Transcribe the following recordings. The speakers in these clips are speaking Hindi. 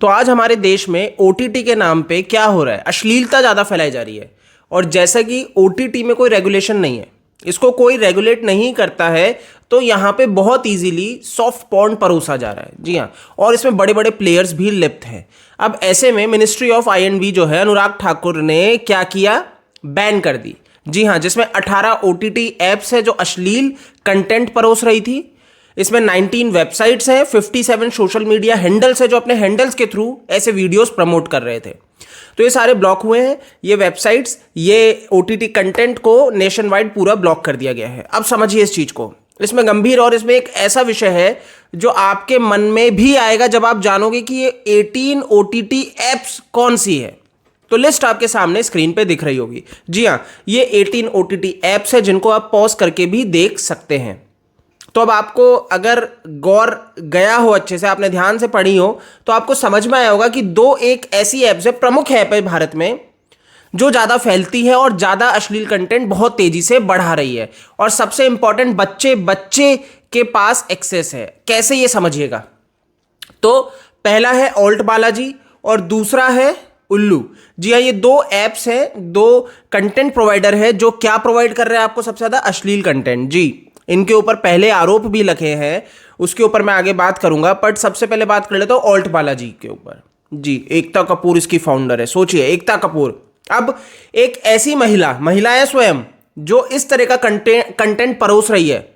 तो आज हमारे देश में ओटीटी के नाम पे क्या हो रहा है, अश्लीलता ज़्यादा फैलाई जा रही है। और जैसा कि ओटीटी में कोई रेगुलेशन नहीं है, इसको कोई रेगुलेट नहीं करता है, तो यहाँ पे बहुत इजीली सॉफ्ट पॉर्न परोसा जा रहा है। जी हाँ, और इसमें बड़े बड़े प्लेयर्स भी लिप्त हैं। अब ऐसे में मिनिस्ट्री ऑफ आईएनबी जो है, अनुराग ठाकुर ने क्या किया, बैन कर दी। जी हाँ, जिसमें 18 ओटीटी ऐप्स है जो अश्लील कंटेंट परोस रही थी। इसमें 19 वेबसाइट्स हैं, 57 सोशल मीडिया हैंडल्स है जो अपने हैंडल्स के थ्रू ऐसे वीडियोस प्रमोट कर रहे थे। तो ये सारे ब्लॉक हुए हैं, ये वेबसाइट्स, ये ओटीटी कंटेंट को नेशन वाइड पूरा ब्लॉक कर दिया गया है। अब समझिए इस चीज को, इसमें गंभीर और इसमें एक ऐसा विषय है जो आपके मन में भी आएगा जब आप जानोगे कि ये 18 ओटीटी ऐप्स कौन सी है। तो लिस्ट आपके सामने स्क्रीन पे दिख रही होगी। जी हाँ, ये 18 ओटीटी ऐप्स है जिनको आप पॉज करके भी देख सकते हैं। तो अब आपको अगर गौर गया हो, अच्छे से आपने ध्यान से पढ़ी हो, तो आपको समझ में आया होगा कि दो एक ऐसी ऐप्स है, प्रमुख ऐप है भारत में, जो ज़्यादा फैलती है और ज़्यादा अश्लील कंटेंट बहुत तेज़ी से बढ़ा रही है। और सबसे इंपॉर्टेंट, बच्चे के पास एक्सेस है। कैसे, ये समझिएगा। तो पहला है ऑल्ट बालाजी और दूसरा है उल्लू। जी हाँ, ये दो ऐप्स हैं, दो कंटेंट प्रोवाइडर है जो क्या प्रोवाइड कर रहे हैं आपको, सबसे ज़्यादा अश्लील कंटेंट। जी, इनके ऊपर पहले आरोप भी लगे हैं, उसके ऊपर मैं आगे बात करूंगा, बट सबसे पहले बात कर लेता हूं ऑल्ट बालाजी के ऊपर। जी, एकता कपूर इसकी फाउंडर है। सोचिए, एकता कपूर अब एक ऐसी महिला है स्वयं, जो इस तरह का कंटेंट परोस रही है।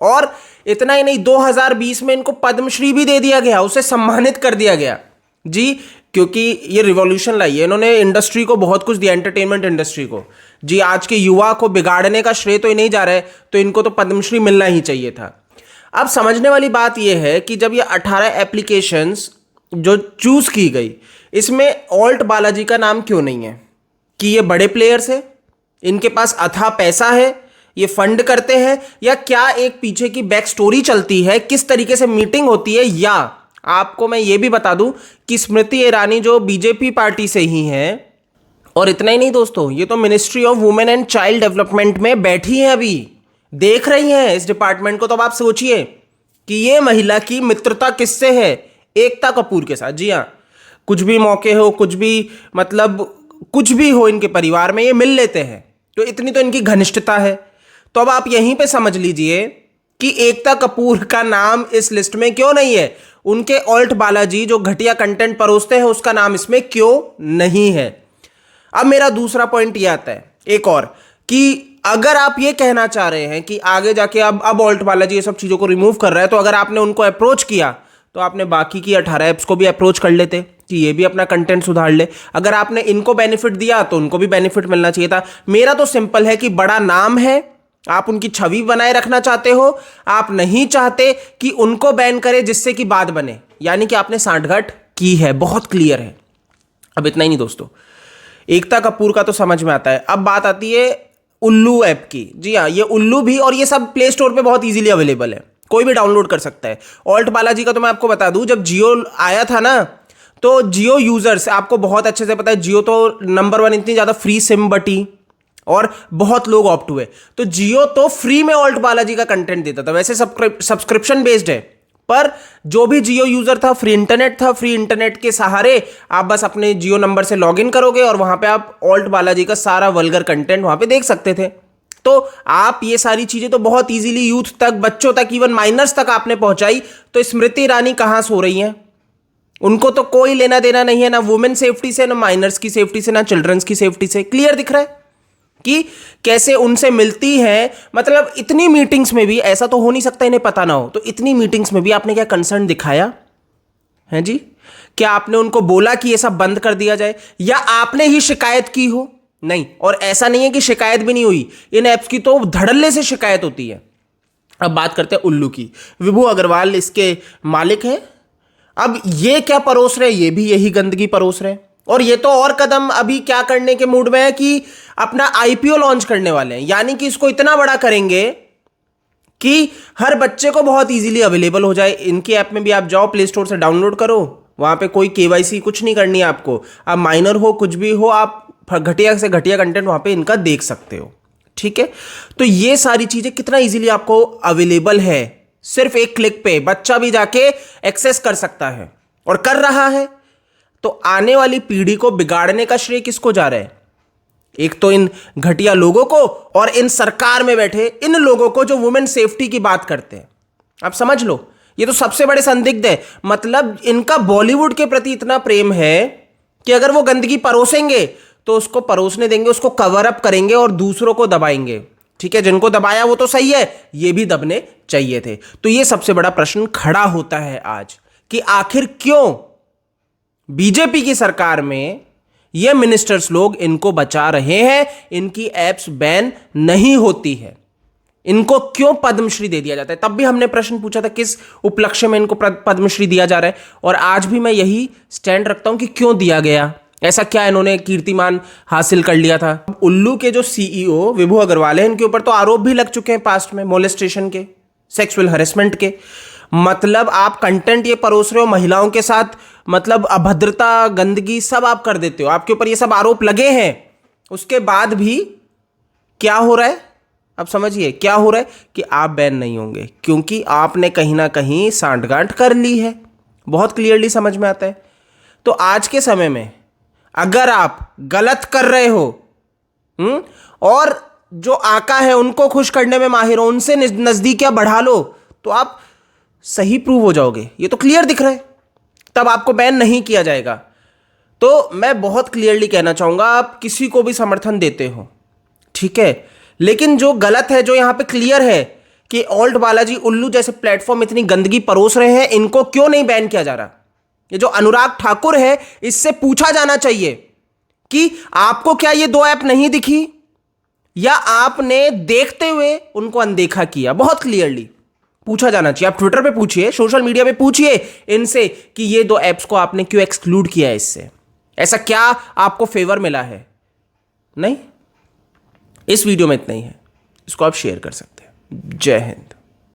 और इतना ही नहीं, 2020 में इनको पद्मश्री भी दे दिया गया, उसे सम्मानित कर दिया गया। जी, क्योंकि ये रिवॉल्यूशन लाई है, इन्होंने इंडस्ट्री को बहुत कुछ दिया, एंटरटेनमेंट इंडस्ट्री को। जी, आज के युवा को बिगाड़ने का श्रेय तो नहीं जा रहा है, तो इनको तो पद्मश्री मिलना ही चाहिए था। अब समझने वाली बात यह है कि जब ये 18 एप्लीकेशंस जो चूज की गई, इसमें ऑल्ट बालाजी का नाम क्यों नहीं है? कि ये बड़े प्लेयर्स है, इनके पास अथाह पैसा है, ये फंड करते हैं, या क्या एक पीछे की बैक स्टोरी चलती है, किस तरीके से मीटिंग होती है? या आपको मैं ये भी बता दूं कि स्मृति ईरानी जो बीजेपी पार्टी से ही हैं, और इतना ही नहीं दोस्तों, ये तो ministry of women and child development में बैठी हैं, अभी देख रही हैं इस डिपार्टमेंट को। तो अब आप सोचिए कि ये महिला की मित्रता किससे है? एकता कपूर के साथ। जी हाँ, कुछ भी मौके हो, कुछ भी मतलब कुछ भी हो इनके परिवार में, ये मिल लेते हैं। तो इतनी तो इनकी घनिष्ठता है। तो अब आप यहीं पे समझ लीजिए कि एकता कपूर का नाम इस लिस्ट में क्यों नहीं है, उनके ऑल्ट बालाजी जो घटिया कंटेंट परोसते हैं उसका नाम इसमें क्यों नहीं है। अब मेरा दूसरा पॉइंट ये आता है एक और, कि अगर आप ये कहना चाह रहे हैं कि आगे जाके अब ऑल्ट बालाजी ये सब चीज़ों को रिमूव कर रहा है, तो अगर आपने उनको अप्रोच किया तो आपने बाकी की 18 ऐप्स को भी अप्रोच कर लेते कि ये भी अपना कंटेंट सुधार ले। अगर आपने इनको बेनिफिट दिया तो उनको भी बेनिफिट मिलना चाहिए था। मेरा तो सिंपल है कि बड़ा नाम है, आप उनकी छवि बनाए रखना चाहते हो, आप नहीं चाहते कि उनको बैन करे जिससे कि बात बने, यानी कि आपने सांठगांठ की है, बहुत क्लियर है। अब इतना ही नहीं दोस्तों, एकता कपूर का तो समझ में आता है। अब बात आती है उल्लू ऐप की। जी हाँ, ये उल्लू भी, और ये सब प्ले स्टोर पे बहुत इजीली अवेलेबल है, कोई भी डाउनलोड कर सकता है। ऑल्ट बालाजी का तो मैं आपको बता दूं, जब जियो आया था ना, तो जियो यूजर्स, आपको बहुत अच्छे से पता है, जियो तो नंबर 1, इतनी ज्यादा फ्री सिम बटी और बहुत लोग ऑप्ट हुए, तो जियो तो फ्री में ऑल्ट बालाजी का कंटेंट देता था। वैसे सब्सक्रिप्शन बेस्ड है, पर जो भी जियो यूजर था, फ्री इंटरनेट था, फ्री इंटरनेट के सहारे आप बस अपने जियो नंबर से लॉगिन करोगे और वहां पे आप ऑल्ट बालाजी का सारा वल्गर कंटेंट वहां पे देख सकते थे। तो आप ये सारी चीजें तो बहुत इजीली यूथ तक, बच्चों तक, इवन माइनर्स तक आपने पहुंचाई। तो स्मृति ईरानी कहां सो रही हैं? उनको तो कोई लेना देना नहीं है, ना वुमेन सेफ्टी से, ना माइनर्स की सेफ्टी से, ना चिल्ड्रंस की सेफ्टी से। क्लियर दिख रहा है कि कैसे उनसे मिलती है। मतलब इतनी मीटिंग्स में भी, ऐसा तो हो नहीं सकता इन्हें पता ना हो, तो इतनी मीटिंग्स में भी आपने क्या कंसर्न दिखाया है जी? क्या आपने उनको बोला कि ये सब बंद कर दिया जाए, या आपने ही शिकायत की हो? नहीं। और ऐसा नहीं है कि शिकायत भी नहीं हुई, इन ऐप्स की तो धड़ल्ले से शिकायत होती है। अब बात करते हैं उल्लू की। विभू अग्रवाल इसके मालिक हैं। अब ये क्या परोस रहे, ये भी यही गंदगी परोस रहे। और ये तो और कदम अभी क्या करने के मूड में है कि अपना आईपीओ लॉन्च करने वाले हैं, यानी कि इसको इतना बड़ा करेंगे कि हर बच्चे को बहुत इजीली अवेलेबल हो जाए। इनके ऐप में भी आप जाओ, प्ले स्टोर से डाउनलोड करो, वहां पे कोई केवाईसी कुछ नहीं करनी है आपको। आप माइनर हो, कुछ भी हो, आप घटिया से घटिया कंटेंट वहां पे इनका देख सकते हो। ठीक है, तो ये सारी चीजें कितना इजीली आपको अवेलेबल है, सिर्फ एक क्लिक पे बच्चा भी जाके एक्सेस कर सकता है और कर रहा है। तो आने वाली पीढ़ी को बिगाड़ने का श्रेय किसको जा रहा है? एक तो इन घटिया लोगों को और इन सरकार में बैठे इन लोगों को जो वुमेन सेफ्टी की बात करते हैं। आप समझ लो, ये तो सबसे बड़े संदिग्ध है। मतलब इनका बॉलीवुड के प्रति इतना प्रेम है कि अगर वो गंदगी परोसेंगे तो उसको परोसने देंगे, उसको कवर अप करेंगे और दूसरों को दबाएंगे। ठीक है, जिनको दबाया वो तो सही है, ये भी दबने चाहिए थे। तो ये सबसे बड़ा प्रश्न खड़ा होता है आज कि आखिर क्यों बीजेपी की सरकार में ये मिनिस्टर्स लोग इनको बचा रहे हैं, इनकी एप्स बैन नहीं होती है, इनको क्यों पद्मश्री दे दिया जाता है। तब भी हमने प्रश्न पूछा था किस उपलक्ष्य में इनको पद्मश्री दिया जा रहा है, और आज भी मैं यही स्टैंड रखता हूं कि क्यों दिया गया, ऐसा क्या इन्होंने कीर्तिमान हासिल कर लिया था। उल्लू के जो सीईओ विभू अग्रवाल है, इनके ऊपर तो आरोप भी लग चुके हैं पास्ट में, मोलेस्टेशन के, सेक्सुअल हरेसमेंट के। मतलब आप कंटेंट ये परोस रहे हो महिलाओं के साथ, मतलब अभद्रता, गंदगी सब आप कर देते हो, आपके ऊपर ये सब आरोप लगे हैं, उसके बाद भी क्या हो रहा है? अब समझिए क्या हो रहा है कि आप बैन नहीं होंगे क्योंकि आपने कहीं ना कहीं सांठगांठ कर ली है। बहुत क्लियरली समझ में आता है। तो आज के समय में अगर आप गलत कर रहे हो और जो आका है उनको खुश करने में माहिर हो, उनसे नजदीकियां बढ़ा लो, तो आप सही प्रूव हो जाओगे। ये तो क्लियर दिख रहा है, तब आपको बैन नहीं किया जाएगा। तो मैं बहुत क्लियरली कहना चाहूंगा, आप किसी को भी समर्थन देते हो, ठीक है, लेकिन जो गलत है, जो यहां पे क्लियर है कि ऑल्ट बालाजी, उल्लू जैसे प्लेटफॉर्म इतनी गंदगी परोस रहे हैं, इनको क्यों नहीं बैन किया जा रहा? ये जो अनुराग ठाकुर है, इससे पूछा जाना चाहिए कि आपको क्या ये दो ऐप नहीं दिखी, या आपने देखते हुए उनको अनदेखा किया? बहुत क्लियरली पूछा जाना चाहिए। आप ट्विटर पे पूछिए, सोशल मीडिया पे पूछिए इनसे कि ये दो ऐप्स को आपने क्यों एक्सक्लूड किया है इससे, ऐसा क्या आपको फेवर मिला है? नहीं। इस वीडियो में इतना ही है, इसको आप शेयर कर सकते हैं। जय हिंद।